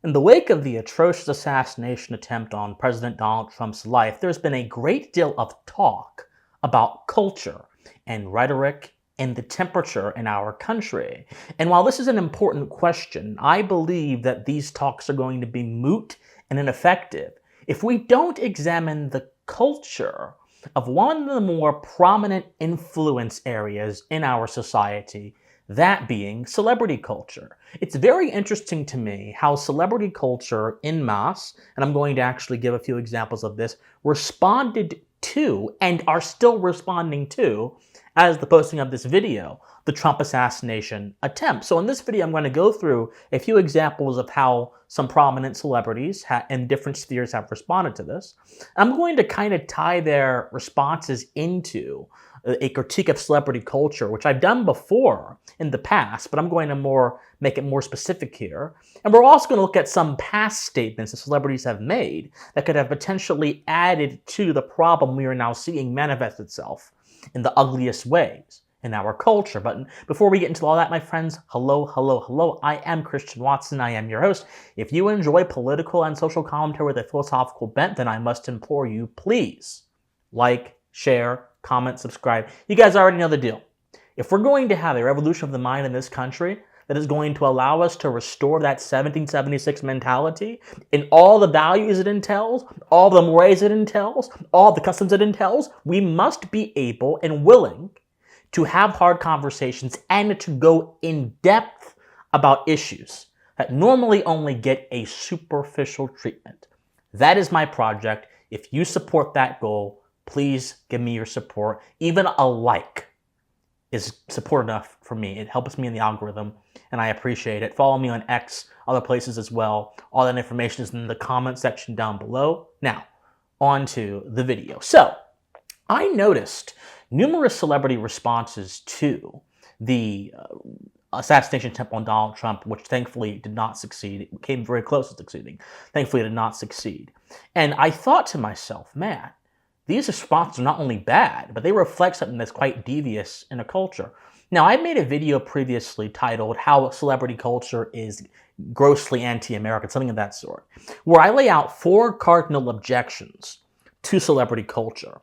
In the wake of the atrocious assassination attempt on President Donald Trump's life, there's been a great deal of talk about culture and rhetoric and the temperature in our country. And while this is an important question, I believe that these talks are going to be moot and ineffective if we don't examine the culture of one of the more prominent influence areas in our society, that being celebrity culture. It's very interesting to me how celebrity culture en masse, and I'm going to actually give a few examples of this, responded to and are still responding to, as the posting of this video, the Trump assassination attempt. So in this video, I'm going to go through a few examples of how some prominent celebrities in different spheres have responded to this. I'm going to kind of tie their responses into a critique of celebrity culture, which I've done before in the past, but I'm going to make it more specific here. And we're also going to look at some past statements that celebrities have made that could have potentially added to the problem we are now seeing manifest itself in the ugliest ways in our culture. But before we get into all that, my friends, hello. I am Christian Watson. I am your host. If you enjoy political and social commentary with a philosophical bent, then I must implore you, please like, share, comment, subscribe. You guys already know the deal. If we're going to have a revolution of the mind in this country that is going to allow us to restore that 1776 mentality and all the values it entails, all the mores it entails, all the customs it entails, we must be able and willing to have hard conversations and to go in depth about issues that normally only get a superficial treatment. That is my project. If you support that goal, please give me your support. Even a like is support enough for me. It helps me in the algorithm, and I appreciate it. Follow me on X, other places as well. All that information is in the comment section down below. Now, on to the video. So, I noticed numerous celebrity responses to the assassination attempt on Donald Trump, which thankfully did not succeed. It came very close to succeeding. Thankfully, it did not succeed. And I thought to myself, man, these responses are not only bad, but they reflect something that's quite devious in a culture. Now, I made a video previously titled How Celebrity Culture is Grossly Anti-American, something of that sort, where I lay out 4 cardinal objections to celebrity culture,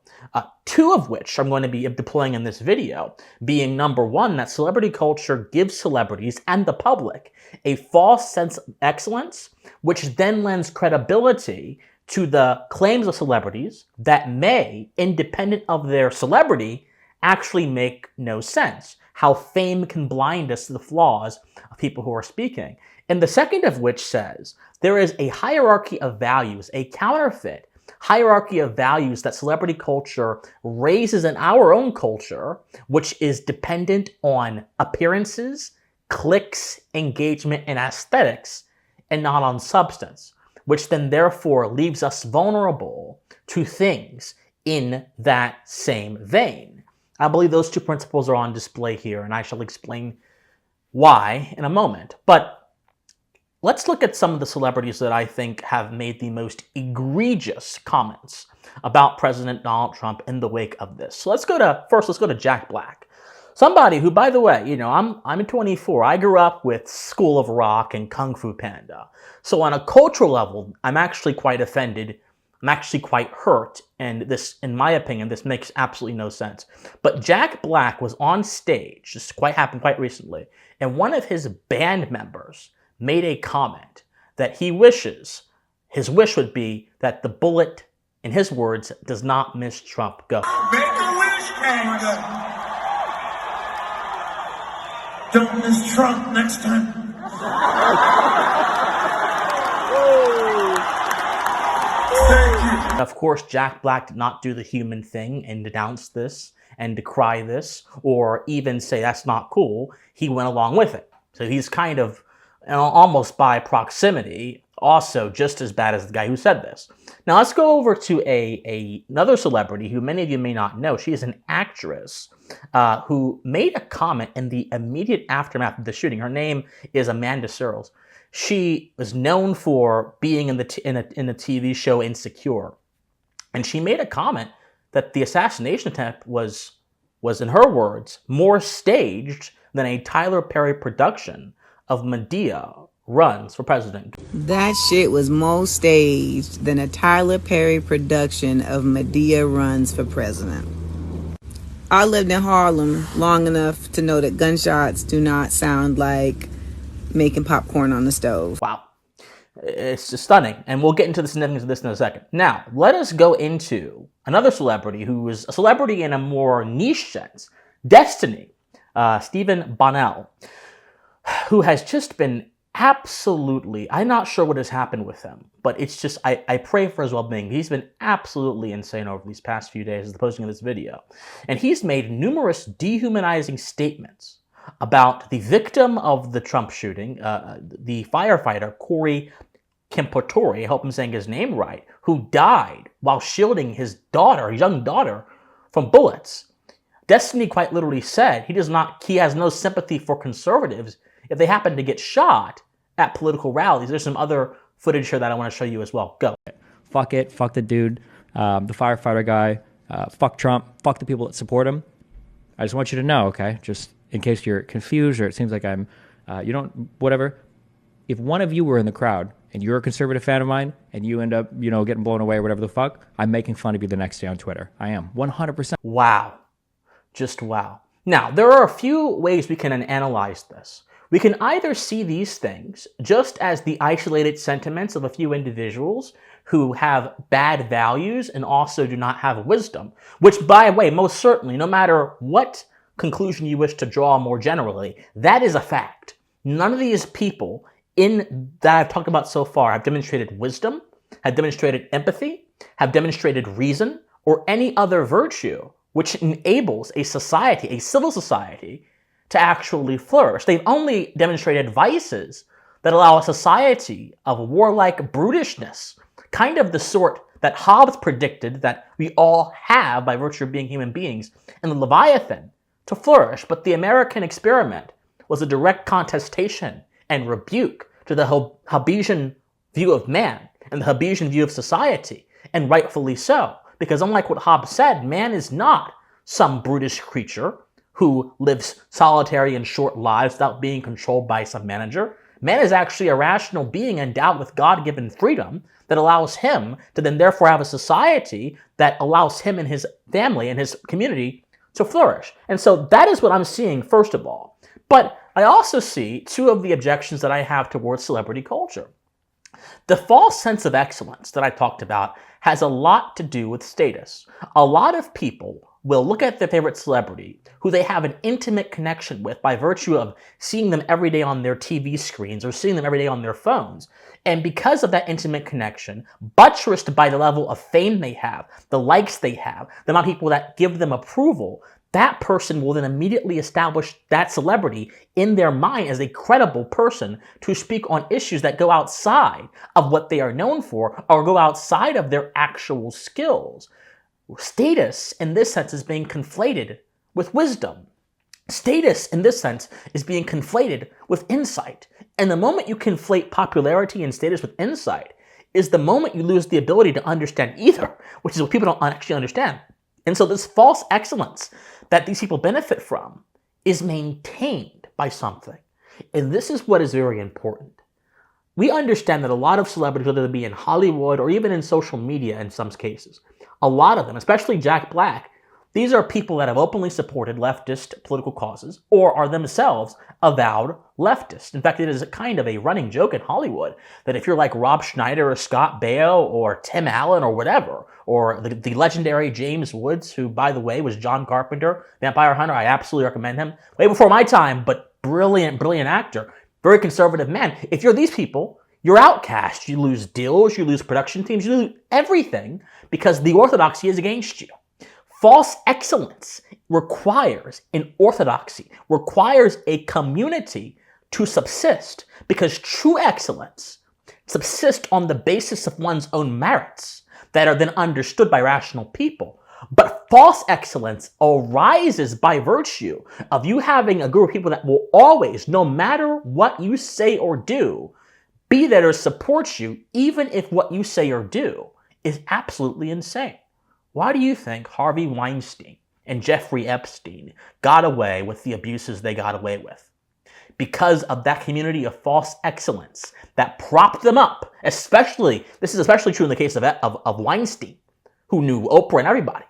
2 of which I'm going to be deploying in this video, being number 1, that celebrity culture gives celebrities and the public a false sense of excellence, which then lends credibility to the claims of celebrities that may, independent of their celebrity, actually make no sense. How fame can blind us to the flaws of people who are speaking. And the second of which says there is a hierarchy of values, a counterfeit hierarchy of values that celebrity culture raises in our own culture, which is dependent on appearances, clicks, engagement, and aesthetics, and not on substance, which then therefore leaves us vulnerable to things in that same vein. I believe those 2 principles are on display here, and I shall explain why in a moment. But let's look at some of the celebrities that I think have made the most egregious comments about President Donald Trump in the wake of this. So let's go to Jack Black. Somebody who, by the way, I'm 24. I grew up with School of Rock and Kung Fu Panda. So on a cultural level, I'm actually quite offended. I'm actually quite hurt. And this, in my opinion, this makes absolutely no sense. But Jack Black was on stage, this happened quite recently, and one of his band members made a comment that his wish would be that the bullet, in his words, does not miss Trump go. Make a wish, Canada. Don't miss Trump next time. Thank you. Of course, Jack Black did not do the human thing and denounce this and decry this or even say that's not cool. He went along with it. So he's kind of, almost by proximity, also just as bad as the guy who said this. Now let's go over to another celebrity who many of you may not know. She is an actress who made a comment in the immediate aftermath of the shooting. Her name is Amanda Searles. She was known for being in the TV show Insecure, and she made a comment that the assassination attempt was, in her words, more staged than a Tyler Perry production of Medea runs for president. That shit was more staged than a Tyler Perry production of Medea runs for president. I lived in Harlem long enough to know that gunshots do not sound like making popcorn on the stove. Wow. It's just stunning. And we'll get into the significance of this in a second. Now, let us go into another celebrity who is a celebrity in a more niche sense. Destiny. Stephen Bonnell, who has just been absolutely, I'm not sure what has happened with him, but it's just, I pray for his well-being. He's been absolutely insane over these past few days as the posting of this video. And he's made numerous dehumanizing statements about the victim of the Trump shooting, the firefighter, Corey Kimpotori, I hope I'm saying his name right, who died while shielding his daughter, his young daughter, from bullets. Destiny quite literally said he has no sympathy for conservatives if they happen to get shot at political rallies. There's some other footage here that I want to show you as well. Go. Fuck it. Fuck the dude, the firefighter guy. Fuck Trump. Fuck the people that support him. I just want you to know, okay, just in case you're confused or it seems like I'm, whatever. If one of you were in the crowd and you're a conservative fan of mine and you end up, getting blown away or whatever the fuck, I'm making fun of you the next day on Twitter. I am. 100%. Wow. Just wow. Now, there are a few ways we can analyze this. We can either see these things just as the isolated sentiments of a few individuals who have bad values and also do not have wisdom, which, by the way, most certainly, no matter what conclusion you wish to draw more generally, that is a fact. None of these people that I've talked about so far have demonstrated wisdom, have demonstrated empathy, have demonstrated reason, or any other virtue which enables a society, a civil society, to actually flourish. They've only demonstrated vices that allow a society of warlike brutishness, kind of the sort that Hobbes predicted that we all have by virtue of being human beings, and the Leviathan, to flourish. But the American experiment was a direct contestation and rebuke to the Hobbesian view of man and the Hobbesian view of society, and rightfully so. Because unlike what Hobbes said, man is not some brutish creature who lives solitary and short lives without being controlled by some manager. Man is actually a rational being endowed with God-given freedom that allows him to then therefore have a society that allows him and his family and his community to flourish. And so that is what I'm seeing, first of all. But I also see two of the objections that I have towards celebrity culture. The false sense of excellence that I talked about has a lot to do with status. A lot of people will look at their favorite celebrity who they have an intimate connection with by virtue of seeing them every day on their TV screens or seeing them every day on their phones. And because of that intimate connection, buttressed by the level of fame they have, the likes they have, the amount of people that give them approval, that person will then immediately establish that celebrity in their mind as a credible person to speak on issues that go outside of what they are known for or go outside of their actual skills. Status, in this sense, is being conflated with wisdom. Status, in this sense, is being conflated with insight. And the moment you conflate popularity and status with insight is the moment you lose the ability to understand either, which is what people don't actually understand. And so this false excellence that these people benefit from is maintained by something. And this is what is very important. We understand that a lot of celebrities, whether they be in Hollywood or even in social media in some cases, a lot of them, especially Jack Black, these are people that have openly supported leftist political causes or are themselves avowed leftists. In fact, it is a kind of a running joke in Hollywood that if you're like Rob Schneider or Scott Baio or Tim Allen or whatever, or the legendary James Woods, who, by the way, was John Carpenter, Vampire Hunter, I absolutely recommend him. Way before my time, but brilliant, brilliant actor. Very conservative man. If you're these people, you're outcast. You lose deals, you lose production teams, you lose everything because the orthodoxy is against you. False excellence requires an orthodoxy, requires a community to subsist because true excellence subsists on the basis of one's own merits that are then understood by rational people. But false excellence arises by virtue of you having a group of people that will always, no matter what you say or do, be there to support you, even if what you say or do is absolutely insane. Why do you think Harvey Weinstein and Jeffrey Epstein got away with the abuses they got away with? because of that community of false excellence that propped them up. This is especially true in the case of Weinstein, who knew Oprah and everybody,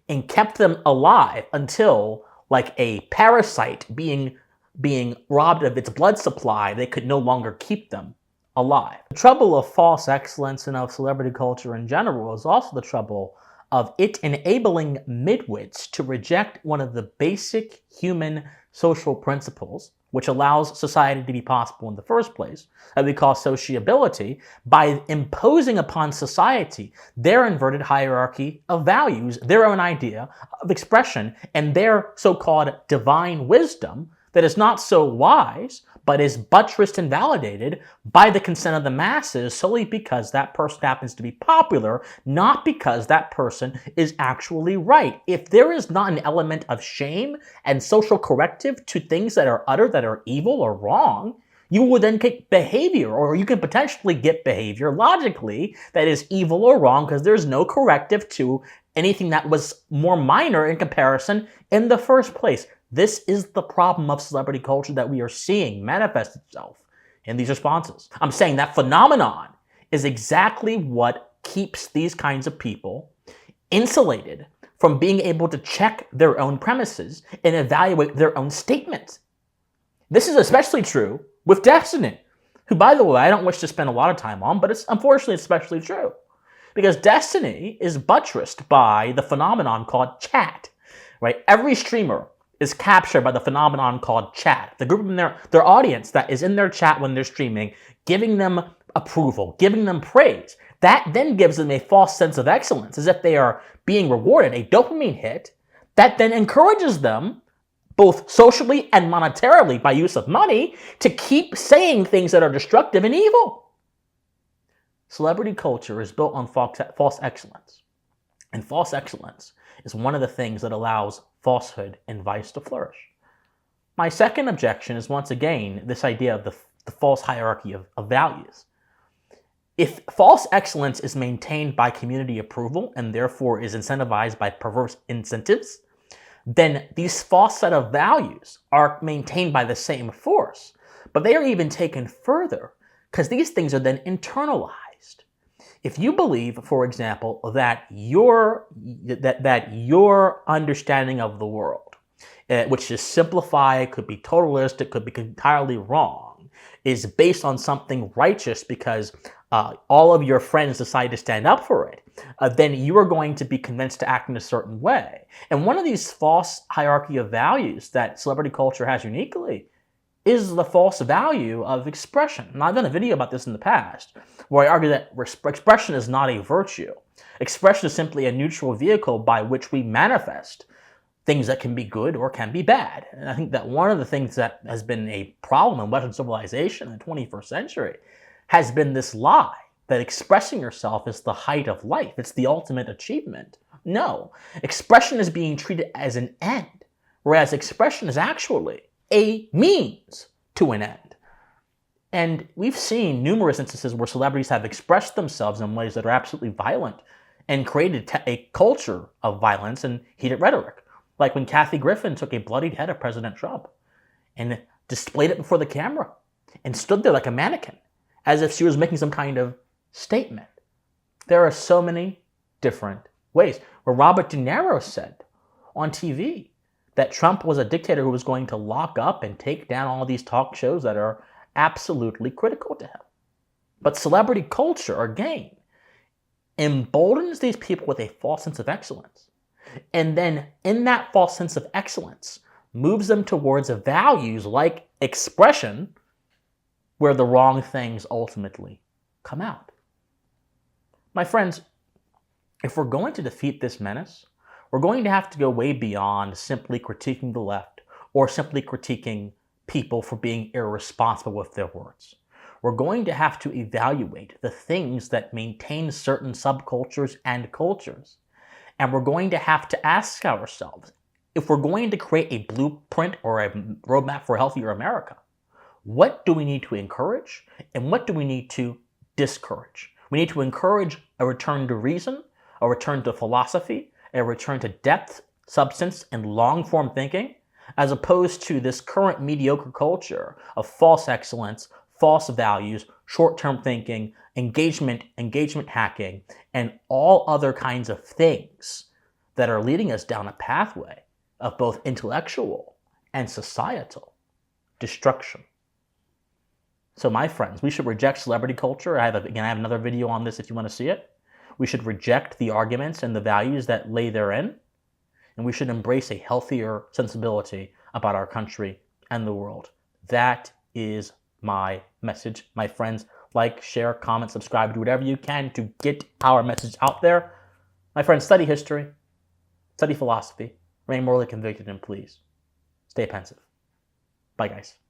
and kept them alive until, like a parasite being robbed of its blood supply, they could no longer keep them alive. The trouble of false excellence and of celebrity culture in general is also the trouble of it enabling midwits to reject one of the basic human social principles which allows society to be possible in the first place, that we call sociability, by imposing upon society their inverted hierarchy of values, their own idea of expression, and their so-called divine wisdom that is not so wise, but is buttressed and validated by the consent of the masses solely because that person happens to be popular, not because that person is actually right. If there is not an element of shame and social corrective to things that are uttered, that are evil or wrong, you will then get behavior, or you can potentially get behavior logically that is evil or wrong because there's no corrective to anything that was more minor in comparison in the first place. This is the problem of celebrity culture that we are seeing manifest itself in these responses. I'm saying that phenomenon is exactly what keeps these kinds of people insulated from being able to check their own premises and evaluate their own statements. This is especially true with Destiny, who, by the way, I don't wish to spend a lot of time on, but it's unfortunately especially true. Because Destiny is buttressed by the phenomenon called chat, right? Every streamer is captured by the phenomenon called chat. The group in their audience that is in their chat when they're streaming, giving them approval, giving them praise. That then gives them a false sense of excellence, as if they are being rewarded, a dopamine hit, that then encourages them, both socially and monetarily by use of money, to keep saying things that are destructive and evil. Celebrity culture is built on false excellence. And false excellence is one of the things that allows falsehood and vice to flourish. My second objection is, once again, this idea of the false hierarchy of values. If false excellence is maintained by community approval and therefore is incentivized by perverse incentives, then these false set of values are maintained by the same force, but they are even taken further because these things are then internalized. If you believe, for example, that your understanding of the world, which is simplified, could be totalistic, could be entirely wrong, is based on something righteous because all of your friends decide to stand up for it, then you are going to be convinced to act in a certain way. And one of these false hierarchy of values that celebrity culture has uniquely is the false value of expression. And I've done a video about this in the past, where I argue that expression is not a virtue. Expression is simply a neutral vehicle by which we manifest things that can be good or can be bad. And I think that one of the things that has been a problem in Western civilization in the 21st century has been this lie that expressing yourself is the height of life. It's the ultimate achievement. No, expression is being treated as an end, whereas expression is actually a means to an end. And we've seen numerous instances where celebrities have expressed themselves in ways that are absolutely violent and created a culture of violence and heated rhetoric. Like when Kathy Griffin took a bloodied head of President Trump and displayed it before the camera and stood there like a mannequin as if she was making some kind of statement. There are so many different ways. Where Robert De Niro said on TV that Trump was a dictator who was going to lock up and take down all these talk shows that are absolutely critical to him. But celebrity culture, again, emboldens these people with a false sense of excellence. And then in that false sense of excellence, moves them towards values like expression, where the wrong things ultimately come out. My friends, if we're going to defeat this menace, we're going to have to go way beyond simply critiquing the left or simply critiquing people for being irresponsible with their words. We're going to have to evaluate the things that maintain certain subcultures and cultures. And we're going to have to ask ourselves, if we're going to create a blueprint or a roadmap for a healthier America, what do we need to encourage and what do we need to discourage? We need to encourage a return to reason, a return to philosophy, a return to depth, substance, and long-form thinking. as opposed to this current mediocre culture of false excellence, false values, short-term thinking, engagement hacking, and all other kinds of things that are leading us down a pathway of both intellectual and societal destruction. So my friends, we should reject celebrity culture. I have another video on this if you want to see it. We should reject the arguments and the values that lay therein, and we should embrace a healthier sensibility about our country and the world. That is my message, my friends. Like, share, comment, subscribe, do whatever you can to get our message out there. My friends, study history, study philosophy, remain morally convicted, and please stay pensive. Bye, guys.